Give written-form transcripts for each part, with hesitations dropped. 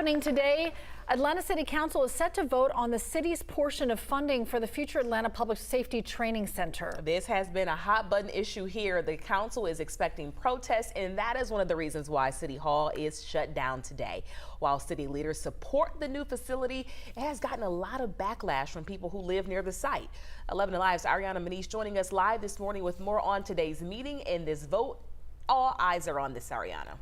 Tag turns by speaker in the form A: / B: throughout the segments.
A: Happening today, Atlanta City Council is set to vote on the city's portion of funding for the future Atlanta Public Safety Training Center.
B: This has been a hot button issue here. The council is expecting protests, and that is one of the reasons why City Hall is shut down today. While city leaders support the new facility, it has gotten a lot of backlash from people who live near the site. 11 Alive's Ariana Manish joining us live this morning with more on today's meeting and this vote. All eyes are on this, Ariana.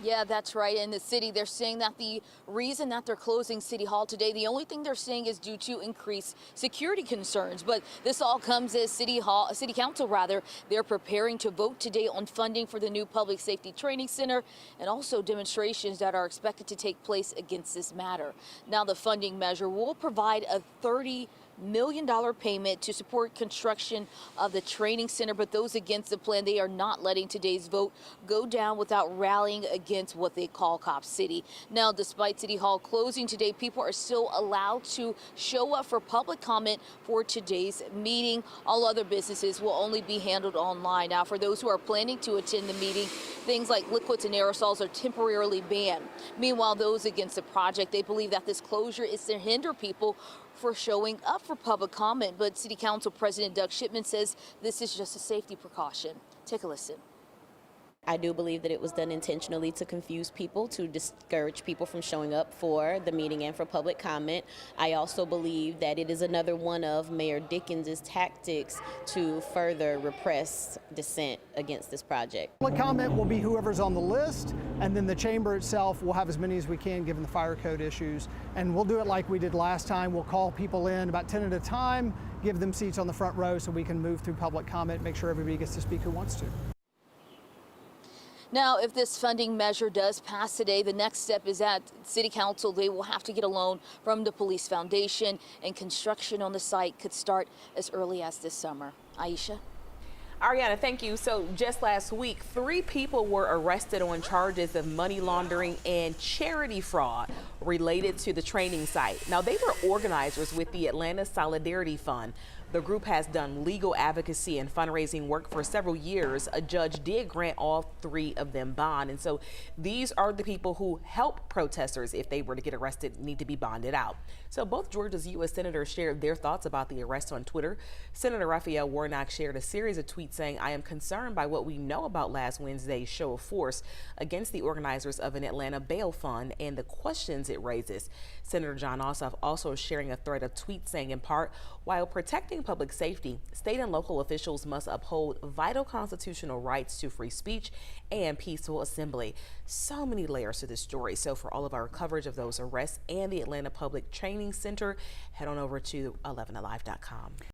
C: Yeah, that's right. In the city, they're saying that the reason that they're closing City Hall today, the only thing they're saying is due to increased security concerns. But this all comes as City Council, they're preparing to vote today on funding for the new Public Safety Training Center and also demonstrations that are expected to take place against this matter. Now, the funding measure will provide a $30 million payment to support construction of the training center, but those against the plan, they are not letting today's vote go down without rallying against what they call Cop City. Now, despite City Hall closing today, people are still allowed to show up for public comment for today's meeting. All other businesses will only be handled online. Now, for those who are planning to attend the meeting, things like liquids and aerosols are temporarily banned. Meanwhile, those against the project, they believe that this closure is to hinder people for showing up for public comment. But City Council President Doug Shipman says this is just a safety precaution. Take a listen.
D: I do believe that it was done intentionally to confuse people, to discourage people from showing up for the meeting and for public comment. I also believe that it is another one of Mayor Dickens' tactics to further repress dissent against this project.
E: Public comment will be whoever's on the list, and then the chamber itself will have as many as we can given the fire code issues. And we'll do it like we did last time. We'll call people in about 10 at a time, give them seats on the front row so we can move through public comment, make sure everybody gets to speak who wants to.
C: Now, if this funding measure does pass today, the next step is that City Council, they will have to get a loan from the Police Foundation, and construction on the site could start as early as this summer. Aisha?
B: Ariana, thank you. So just last week, 3 people were arrested on charges of money laundering and charity fraud related to the training site. Now, they were organizers with the Atlanta Solidarity Fund. The group has done legal advocacy and fundraising work for several years. A judge did grant all 3 of them bond. And so these are the people who help protesters, if they were to get arrested, need to be bonded out. So both Georgia's U.S. senators shared their thoughts about the arrest on Twitter. Senator Raphael Warnock shared a series of tweets saying, "I am concerned by what we know about last Wednesday's show of force against the organizers of an Atlanta bail fund and the questions it raises." Senator Jon Ossoff also sharing a thread of tweets saying, in part, "While protecting public safety, state and local officials must uphold vital constitutional rights to free speech and peaceful assembly." So many layers to this story. So for all of our coverage of those arrests and the Atlanta Public Training Center, head on over to 11alive.com.